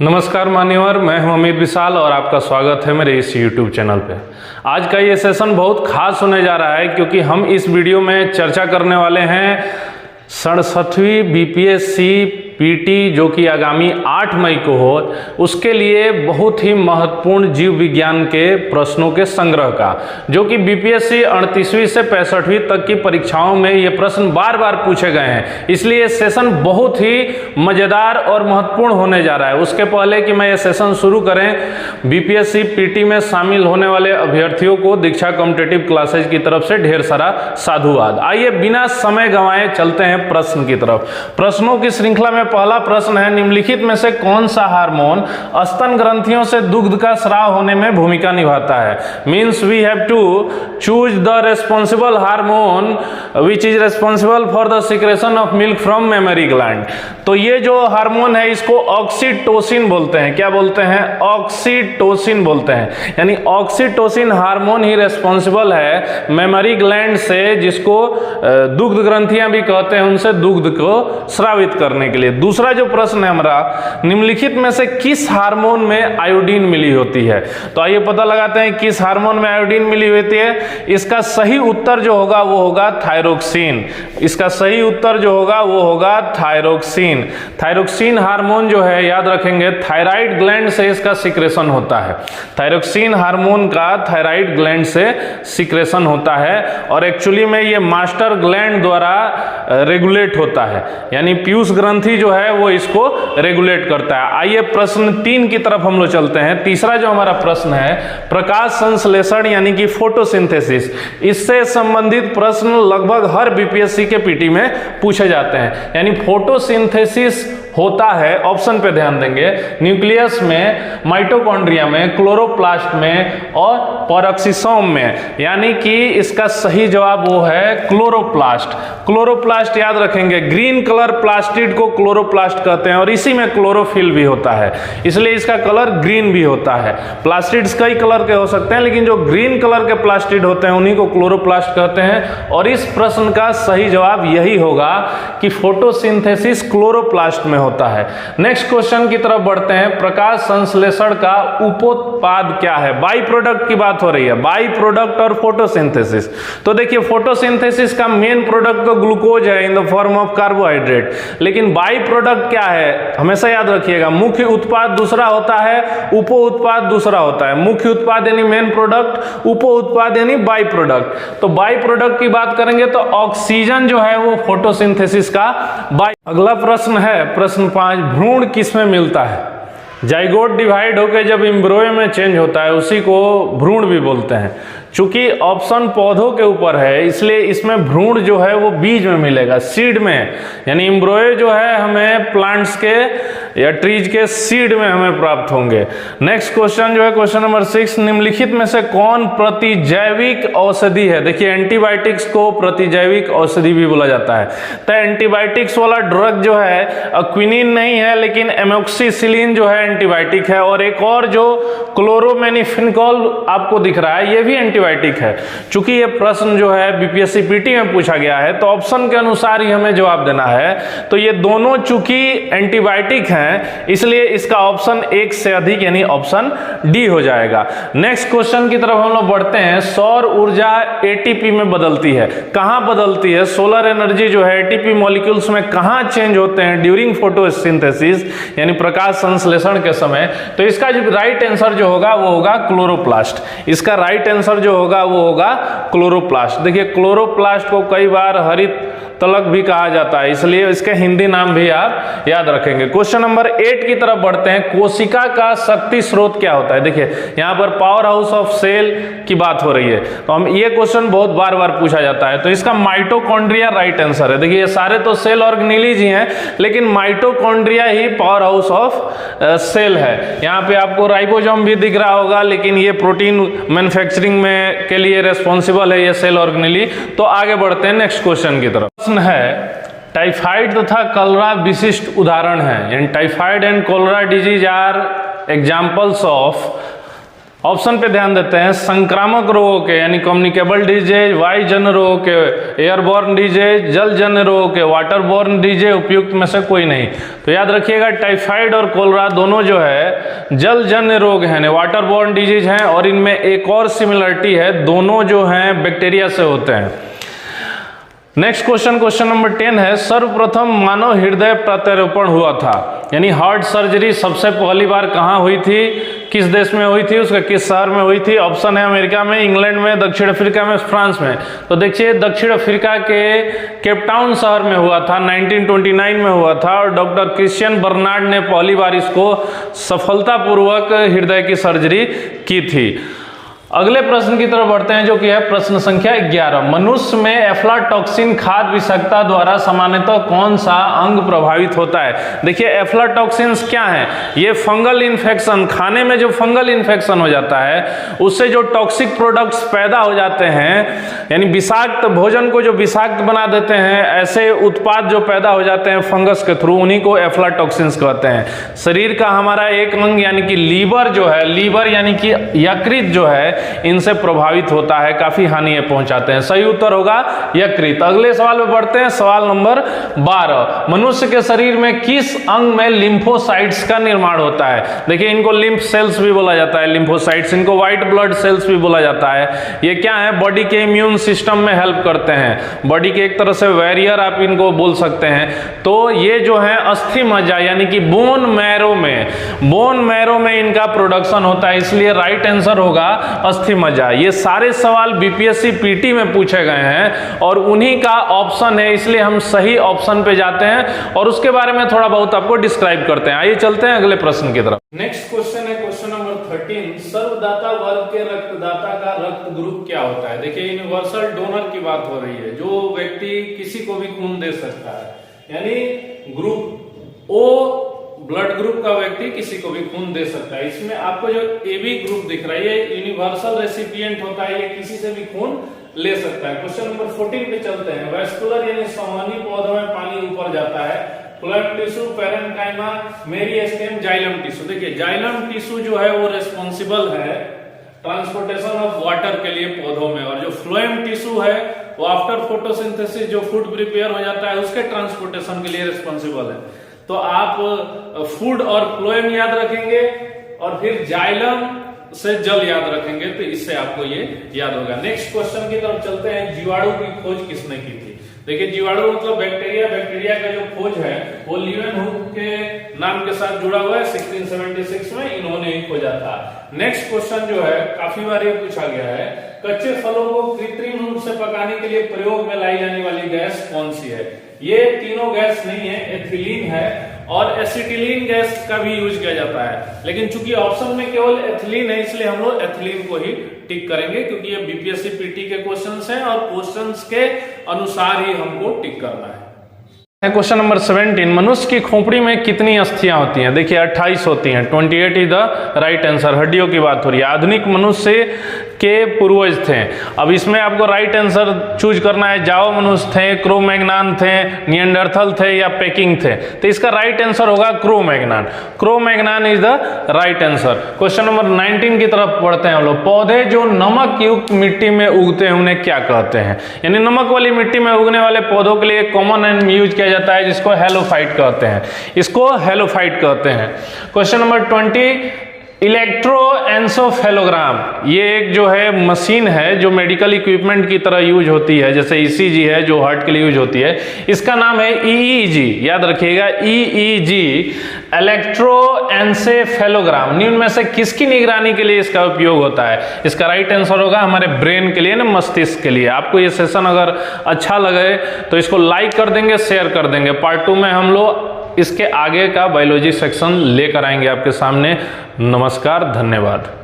नमस्कार मान्यवर, मैं हूं अमित विशाल और आपका स्वागत है मेरे इस YouTube चैनल पे। आज का ये सेशन बहुत खास होने जा रहा है क्योंकि हम इस वीडियो में चर्चा करने वाले हैं 67वीं बीपीएससी पीटी जो कि आगामी 8 मई को हो, उसके लिए बहुत ही महत्वपूर्ण जीव विज्ञान के प्रश्नों के संग्रह का, जो कि बीपीएससी 38वीं से 65वीं तक की परीक्षाओं में ये प्रश्न बार बार पूछे गए हैं। इसलिए ये सेशन बहुत ही मज़ेदार और महत्वपूर्ण होने जा रहा है। उसके पहले कि मैं ये सेशन शुरू करें, बीपीएससी पीटी में शामिल होने वाले अभ्यर्थियों को दीक्षा कॉम्पिटिटिव क्लासेज की तरफ से ढेर सारा साधुवाद। आइए बिना समय गंवाए चलते हैं प्रश्न की तरफ। प्रश्नों की श्रृंखला में पहला प्रश्न है, निम्नलिखित में से कौन सा हार्मोन स्तन ग्रंथियों से दुग्ध का स्राव होने में भूमिका निभाता है? Means we have to choose the responsible hormone which is responsible for the secretion of milk from mammary gland. तो ये जो हार्मोन है इसको ऑक्सीटोसिन बोलते हैं। क्या बोलते हैं? ऑक्सीटोसिन बोलते हैं। यानी ऑक्सीटोसिन हार्मोन ही रेस्पॉन्सिबल है मेमरी ग्लैंड से, जिसको दुग्ध ग्रंथियां भी कहते हैं, उनसे दुग्ध को स्रावित करने के लिए। दूसरा जो प्रश्न है हमारा, निम्नलिखित में से किस हार्मोन में आयोडीन मिली होती है? तो आइए पता लगाते हैं किस हार्मोन में आयोडीन मिली होती है। इसका सही उत्तर जो होगा वो होगा थायरोक्सिन। इसका सही उत्तर जो होगा वो होगा थायरोक्सिन। थायरोक्सिन हार्मोन जो है, याद रखेंगे, थायराइड ग्लैंड से इसका सिक्रेशन होता है। थायरोक्सिन हार्मोन का थायराइड ग्लैंड से सिक्रेशन होता है और एक्चुअली में ये मास्टर ग्लैंड द्वारा रेगुलेट होता है, यानी पीयूष ग्रंथि जो है वो इसको रेगुलेट करता है। आइए प्रश्न 3 की तरफ हम लोग चलते हैं। तीसरा जो हमारा प्रश्न है, प्रकाश संश्लेषण यानी कि फोटोसिंथेसिस, इससे संबंधित प्रश्न लगभग हर बीपीएससी के पीटी में पूछे जाते हैं। यानी फोटोसिंथेसिस होता है, ऑप्शन पे ध्यान देंगे, न्यूक्लियस में, माइटोकॉन्ड्रिया में, क्लोरोप्लास्ट में और पेरोक्सिसोम में। यानी कि इसका सही जवाब वो है क्लोरोप्लास्ट। क्लोरोप्लास्ट याद रखेंगे, ग्रीन कलर प्लास्टिड को क्लोरोप्लास्ट कहते हैं और इसी में क्लोरोफिल भी होता है, इसलिए इसका कलर ग्रीन भी होता है। प्लास्टिड्स कई कलर के हो सकते हैं, लेकिन जो ग्रीन कलर के प्लास्टिड होते हैं उन्हीं को क्लोरोप्लास्ट कहते हैं। और इस प्रश्न का सही जवाब यही होगा कि फोटोसिंथेसिस क्लोरोप्लास्ट में होता है। नेक्स्ट क्वेश्चन की तरफ बढ़ते हैं। प्रकाश संश्लेषण का उपोत्पाद क्या है? बाई प्रोडक्ट की बात हो रही है, बाई प्रोडक्ट और फोटोसिंथेसिस। तो देखिए, फोटोसिंथेसिस का मेन प्रोडक्ट तो ग्लूकोज है in the form of carbohydrate, लेकिन बाई प्रोडक्ट क्या है? हमेशा याद रखिएगा, मुख्य उत्पाद दूसरा होता है, उप उत्पाद दूसरा होता है। मुख्य उत्पाद यानी मेन प्रोडक्ट, उप उत्पाद यानी बाई प्रोडक्ट। तो बाई प्रोडक्ट की बात करेंगे तो ऑक्सीजन जो है वो फोटोसिंथेसिस का बाई। अगला प्रश्न है प्रश्न 5, भ्रूण किस में मिलता है? जाइगोट डिवाइड होकर जब एम्ब्रियो में चेंज होता है उसी को भ्रूण भी बोलते हैं। चूंकि ऑप्शन पौधों के ऊपर है इसलिए इसमें भ्रूण जो है वो बीज में मिलेगा, सीड में। यानी एम्ब्रियो जो है हमें प्लांट्स के या ट्रीज के सीड में हमें प्राप्त होंगे। नेक्स्ट क्वेश्चन जो है क्वेश्चन नंबर 6, निम्नलिखित में से कौन प्रतिजैविक औषधि है? देखिए, एंटीबायोटिक्स को प्रतिजैविक औषधि भी बोला जाता है। तो एंटीबायोटिक्स वाला ड्रग जो है क्विनिन नहीं है, लेकिन एमोक्सिसिलिन जो है एंटीबायोटिक है। और एक और जो क्लोरोमेनिफेनॉल आपको दिख रहा है, ये भी एंटीबायोटिक है। चूंकि ये प्रश्न जो है बीपीएससी पीटी में पूछा गया है तो ऑप्शन के अनुसार ही हमें जवाब देना है। तो ये दोनों चूंकि एंटीबायोटिक हैं इसलिए इसका ऑप्शन 1 से अधिक यानी ऑप्शन डी हो जाएगा। नेक्स्ट क्वेश्चन की तरफ हम लोग बढ़ते हैं। सौर ऊर्जा एटीपी में बदलती है, कहां बदलती है? सोलर एनर्जी जो है एटीपी मॉलिक्यूल्स में कहां चेंज होते हैं? ड्यूरिंग फोटोसिंथेसिस यानी प्रकाश संश्लेषण के समय। तो इसका जो राइट आंसर जो होगा वो होगा क्लोरोप्लास्ट। इसका राइट आंसर जो होगा वो होगा क्लोरोप्लास्ट। देखिए, क्लोरोप्लास्ट को कई बार हरित तलक भी कहा जाता है, इसलिए इसके हिंदी नाम भी आप याद रखेंगे। क्वेश्चन नंबर 8 की तरफ बढ़ते हैं। कोशिका का शक्ति स्रोत क्या होता है? देखिए, यहाँ पर पावर हाउस ऑफ सेल की बात हो रही है, तो हम ये क्वेश्चन बहुत बार बार पूछा जाता है। तो इसका माइटोकॉन्ड्रिया राइट आंसर है। देखिए, ये सारे तो सेल ऑर्गेनेलीज ही हैं, लेकिन माइटोकॉन्ड्रिया ही पावर हाउस ऑफ सेल है। यहाँ पे आपको राइबोसोम भी दिख रहा होगा, लेकिन ये प्रोटीन मैन्युफैक्चरिंग में के लिए रेस्पॉन्सिबल है ये सेल ऑर्गेनेली। तो आगे बढ़ते हैं नेक्स्ट क्वेश्चन की तरफ। प्रश्न है, टाइफाइड तथा कलरा विशिष्ट उदाहरण हैं। यानी typhoid and cholera disease are examples of option पे ध्यान देते हैं, संक्रामक रोगों के यानी कम्युनिकेबल डिजीज, वायुजन्य रोगों के, एयरबॉर्न डिजीज, जलजन्य रोगों के, वाटरबॉर्न डिजीज, उपयुक्त में से कोई नहीं। तो याद रखिएगा टाइफाइड और कोलरा दोनों जो है जलजन्य रोग हैं, वाटरबॉर्न डिजीज हैं, और इनमें एक और सिमिलरिटी है, दोनों जो हैं बैक्टीरिया से होते हैं। नेक्स्ट क्वेश्चन नंबर 10 है, सर्वप्रथम मानव हृदय प्रत्यारोपण हुआ था, यानी हार्ट सर्जरी सबसे पहली बार कहाँ हुई थी, किस देश में हुई थी, उसका किस शहर में हुई थी। ऑप्शन है अमेरिका में, इंग्लैंड में, दक्षिण अफ्रीका में, फ्रांस में। तो देखिए दक्षिण अफ्रीका के केपटाउन शहर में हुआ था, 1929 में हुआ था, और डॉक्टर क्रिश्चियन बर्नार्ड ने पहली बार इसको सफलतापूर्वक हृदय की सर्जरी की थी। अगले प्रश्न की तरफ बढ़ते हैं जो कि है प्रश्न संख्या 11। मनुष्य में एफ्लाटॉक्सिन खाद्य विषाक्तता द्वारा सामान्यतः कौन सा अंग प्रभावित होता है। देखिए एफ्लाटॉक्सिन्स क्या है, ये फंगल इन्फेक्शन, खाने में जो फंगल इन्फेक्शन हो जाता है उससे जो टॉक्सिक प्रोडक्ट्स पैदा हो जाते हैं, यानी विषाक्त भोजन को जो विषाक्त बना देते हैं, ऐसे उत्पाद जो पैदा हो जाते हैं फंगस के थ्रू, उन्हीं को एफ्लाटॉक्सिन्स कहते हैं। शरीर का हमारा एक अंग यानी कि लीवर जो है, लीवर यानी कि यकृत जो है, इनसे प्रभावित होता है, काफी हानि पहुंचाते हैं। सही उत्तर होगा यकृत। अगले सवाल में बढ़ते हैं, सवाल नंबर 12। मनुष्य के शरीर में किस अंग में लिम्फोसाइट्स का निर्माण होता है। देखिए इनको लिम्फ सेल्स भी बोला जाता है, लिम्फोसाइट्स, इनको व्हाइट ब्लड सेल्स भी बोला जाता है। ये क्या है, बॉडी के इम्यून सिस्टम में हेल्प करते हैं, बॉडी के एक तरह से वैरियर आप इनको बोल सकते हैं। तो ये जो है अस्थि मज्जा यानी कि बोन मैरो में इनका प्रोडक्शन होता है, इसलिए राइट आंसर होगा अस्थि मज्जा। ये सारे सवाल बीपीएससी पीटी में पूछे गए हैं और उन्हीं का ऑप्शन है, इसलिए हम सही ऑप्शन पे जाते हैं और उसके बारे में थोड़ा बहुत आपको डिस्क्राइब करते हैं। आइए चलते हैं अगले प्रश्न की तरफ। नेक्स्ट क्वेश्चन है क्वेश्चन नंबर 13। सर्वदाता वर्ग के रक्तदाता का रक्त ग्रुप क्या होता है। देखिए यूनिवर्सल डोनर की बात हो रही है, जो व्यक्ति किसी को भी खून दे सकता है, यानी ग्रुप ओ ब्लड ग्रुप का व्यक्ति किसी को भी खून दे सकता है। इसमें आपको जो एबी ग्रुप दिख रहा है ये यूनिवर्सल रेसिपिएंट होता है, ये किसी से भी खून ले सकता है। क्वेश्चन नंबर 14 पे चलते हैं। वेस्कुलर यानी संवहनी पौधों में पानी ऊपर जाता है, phloem tissue, parenchyma, meristem, xylem tissue. देखिए जाइलम टिश्यू जो है वो रेस्पॉन्सिबल है ट्रांसपोर्टेशन ऑफ वाटर के लिए पौधों में, और जो फ्लोएम टिश्यू है वो आफ्टर फोटोसिंथेसिस जो फूड प्रिपेयर हो जाता है उसके ट्रांसपोर्टेशन के लिए रिस्पॉन्सिबल है। तो आप फूड और फ्लोएम याद रखेंगे और फिर जाइलम से जल याद रखेंगे, तो इससे आपको ये याद होगा। नेक्स्ट क्वेश्चन की तरफ चलते हैं। जीवाणु की खोज किसने की थी। देखिए जीवाणु मतलब बैक्टीरिया, बैक्टीरिया का जो खोज है वो लीवेनहुक के नाम के साथ जुड़ा हुआ है। 1676 में इन्होंने ही खोजा था। नेक्स्ट क्वेश्चन जो है काफी बार ये पूछा गया है, कच्चे फलों को कृत्रिम रूप से पकाने के लिए प्रयोग में लाई जाने वाली गैस कौन सी है। ये तीनों गैस नहीं है, एथिलीन है और एसिटिलीन गैस का भी यूज किया जाता है, लेकिन चूंकि ऑप्शन में केवल एथिलीन है इसलिए हम लोग एथिलीन को ही टिक करेंगे, क्योंकि ये बीपीएससी पीटी के क्वेश्चंस हैं और क्वेश्चंस के अनुसार ही हमको टिक करना है। Question number 17। मनुष्य की खोपड़ी में कितनी अस्थियां होती हैं। देखिए 28 होती हैं, 28 इज द राइट आंसर। हड्डियों की बात हो रही है। आधुनिक मनुष्य के पूर्वज थे। अब इसमें आपको राइट आंसर चूज करना है, जावा मनुष्य थे, क्रो मैग्नान थे, नियंडरथल थे या पेकिंग थे। तो इसका राइट आंसर होगा Cro-Magnon. Cro-Magnon is the right answer. Question number 19 की तरफ बढ़ते हैं हम लोग। पौधे जो नमक युक्त मिट्टी में उगते हैं उन्हें क्या कहते हैं। यानी नमक वाली मिट्टी में उगने वाले पौधों के लिए कॉमन नेम यूज किया जाता है जिसको हेलोफाइट कहते हैं, इसको हेलोफाइट कहते हैं। Question number 20। इलेक्ट्रोएन्सेफेलोग्राम, ये एक जो है मशीन है जो मेडिकल इक्विपमेंट की तरह यूज होती है, जैसे ईसीजी है जो हार्ट के लिए यूज होती है। इसका नाम है ईईजी, याद रखिएगा ईईजी, इलेक्ट्रोएन्सेफेलोग्राम। निम्न में से किसकी निगरानी के लिए इसका उपयोग होता है। इसका राइट आंसर होगा हमारे ब्रेन के लिए ना, मस्तिष्क के लिए। आपको ये सेशन अगर अच्छा लगे तो इसको लाइक कर देंगे, शेयर कर देंगे। पार्ट 2 में हम लोग इसके आगे का बायोलॉजी सेक्शन लेकर आएंगे आपके सामने। नमस्कार, धन्यवाद।